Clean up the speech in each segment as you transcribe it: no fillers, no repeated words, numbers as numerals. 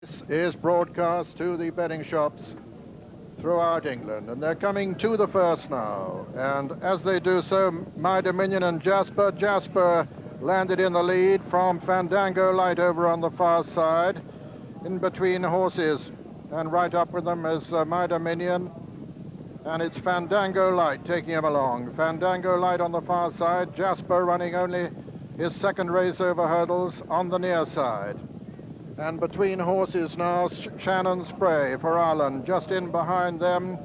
This is broadcast to the betting shops throughout England, and they're coming to the first now. And as they do so, My Dominion and Jasper. Jasper landed in the lead from Fandango Light over on the far side, in between horses, and right up with them is My Dominion, and it's Fandango Light taking him along. Fandango Light on the far side, Jasper running only his second race over hurdles on the near side. And between horses now, Shannon Spray for Ireland. Just in behind them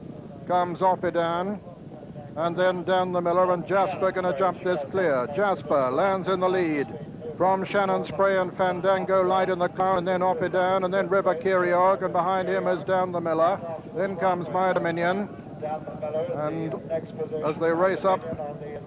comes Oppidan, and then Dan the Miller, and Jasper going to jump this clear. Jasper lands in the lead from Shannon Spray and Fandango Light in the car, and then Oppidan, and then River Ceiriog, and behind him is Dan the Miller. Then comes My Dominion, and as they race up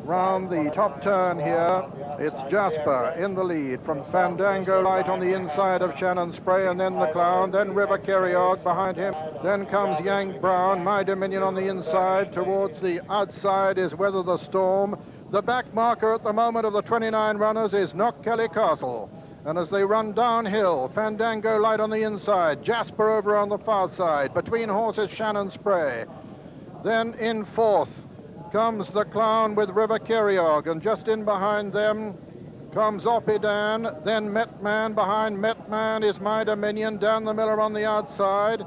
round the top turn here, it's Jasper in the lead from Fandango Light on the inside of Shannon Spray, and then the Clown, then River Ceiriog behind him. Then comes Yank Brown, My Dominion on the inside. Towards the outside is Weather the Storm. The back marker at the moment of the 29 runners is Knockkelly Castle. And as they run downhill, Fandango Light on the inside, Jasper over on the far side. Between horses, Shannon Spray. Then in fourth comes the Clown with River Ceiriog, and just in behind them comes Oppidan, then Metman. Behind Metman is My Dominion, Dan the Miller on the outside.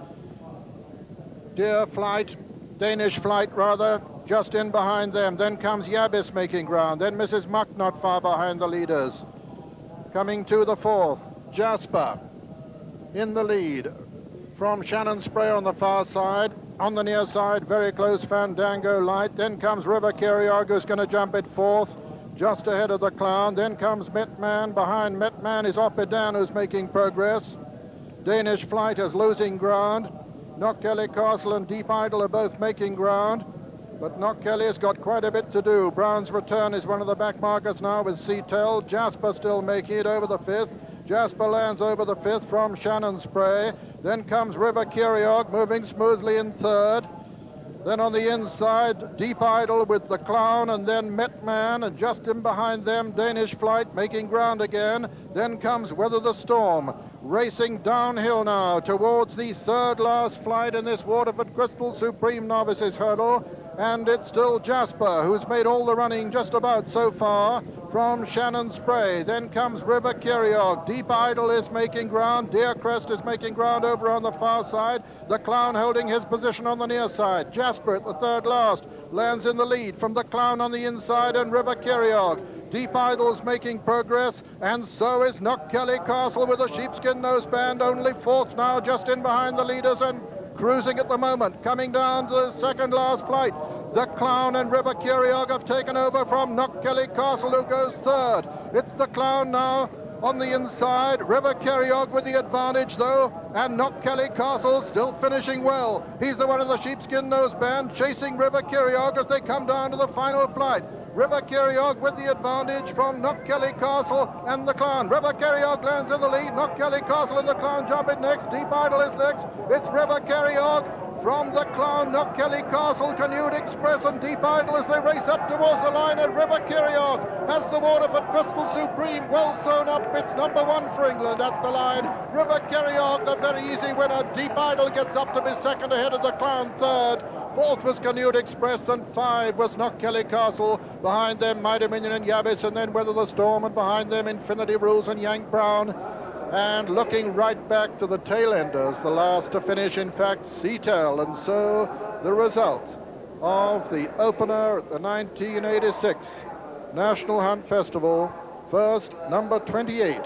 Danish Flight rather, just in behind them. Then comes Yabis making ground, then Mrs. Muck not far behind the leaders. Coming to the fourth, Jasper in the lead from Shannon Spray on the far side. On the near side, very close, Fandango Light. Then comes River Ceiriog, who's going to jump at fourth, just ahead of the Clown. Then comes Metman. Behind Metman is Oppidan, who's making progress. Danish Flight is losing ground. Knockkelly Castle and Deep Idol are both making ground, but Knockkelly's got quite a bit to do. Brown's Return is one of the back markers now with Seatel. Jasper still making it over the fifth. Jasper lands over the fifth from Shannon Spray. Then comes River Ceiriog moving smoothly in third. Then on the inside, Deep Idol with the Clown, and then Metman, and just in behind them, Danish Flight making ground again. Then comes Weather the Storm, racing downhill now towards the third last flight in this Waterford Crystal Supreme Novices hurdle. And it's still Jasper, who's made all the running just about so far from Shannon Spray. Then comes River Ceiriog. Deep Idol is making ground. Deercrest is making ground over on the far side. The Clown holding his position on the near side. Jasper at the third last lands in the lead from the Clown on the inside and River Ceiriog. Deep Idol's making progress, and so is Knockkelly Castle with a sheepskin noseband, only fourth now, just in behind the leaders and cruising at the moment. Coming down to the second last flight, the Clown and River Ceiriog have taken over from Knockkelly Castle, who goes third. It's the Clown now on the inside, River Ceiriog with the advantage though, and Knockkelly Castle still finishing well. He's the one in the sheepskin noseband chasing River Ceiriog as they come down to the final flight. River Ceiriog with the advantage from Knockkelly Castle and the Clown. River Ceiriog lands in the lead. Knockkelly Castle and the Clown jump in next. Deep Idol is next. It's River Ceiriog from the Clown, Knockkelly Castle, Canute Express and Deep Idol as they race up towards the line, and River Ceiriog has the Waterford Crystal Supreme well sewn up. It's number one for England at the line. River Ceiriog, the very easy winner. Deep Idol gets up to be second ahead of the Clown third. Fourth was Canute Express, and five was Knockkelly Castle. Behind them, My Dominion and Yabis, and then Weather the Storm, and behind them, Infinity Rules and Yank Brown. And looking right back to the tail enders, the last to finish, in fact, Seatel. And so the result of the opener at the 1986 National Hunt Festival. First, number 28,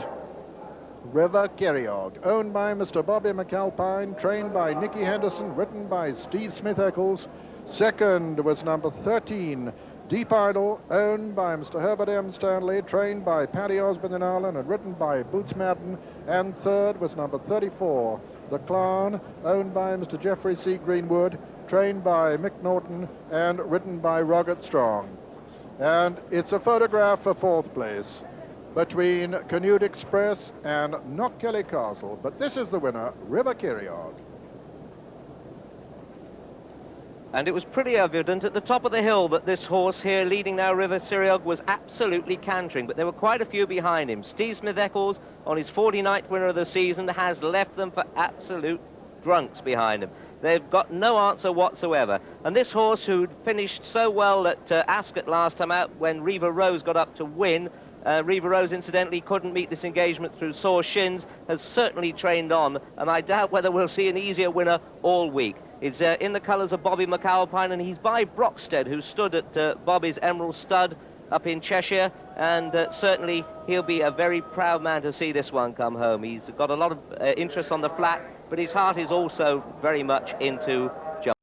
River Ceiriog, owned by Mr. Bobby McAlpine, trained by Nicky Henderson, written by Steve Smith-Eccles. Second was number 13, Deep Idol, owned by Mr. Herbert M. Stanley, trained by Paddy Osborne in Ireland and written by Boots Madden. And third was number 34, The Clown, owned by Mr. Geoffrey C. Greenwood, trained by Mick Norton and written by Roget Strong. And it's a photograph for fourth place between Canute Express and Knockkelly Castle. But this is the winner, River Ceiriog. And it was pretty evident at the top of the hill that this horse here, leading now River Ceiriog, was absolutely cantering, but there were quite a few behind him. Steve Smith-Eccles, on his 49th winner of the season, has left them for absolute drunks behind him. They've got no answer whatsoever. And this horse, who'd finished so well at Ascot last time out when Riva Rose got up to win, Riva Rose, incidentally, couldn't meet this engagement through sore shins, has certainly trained on, and I doubt whether we'll see an easier winner all week. It's in the colours of Bobby McAlpine, and he's by Brockstead, who stood at Bobby's Emerald Stud up in Cheshire, and certainly he'll be a very proud man to see this one come home. He's got a lot of interest on the flat, but his heart is also very much into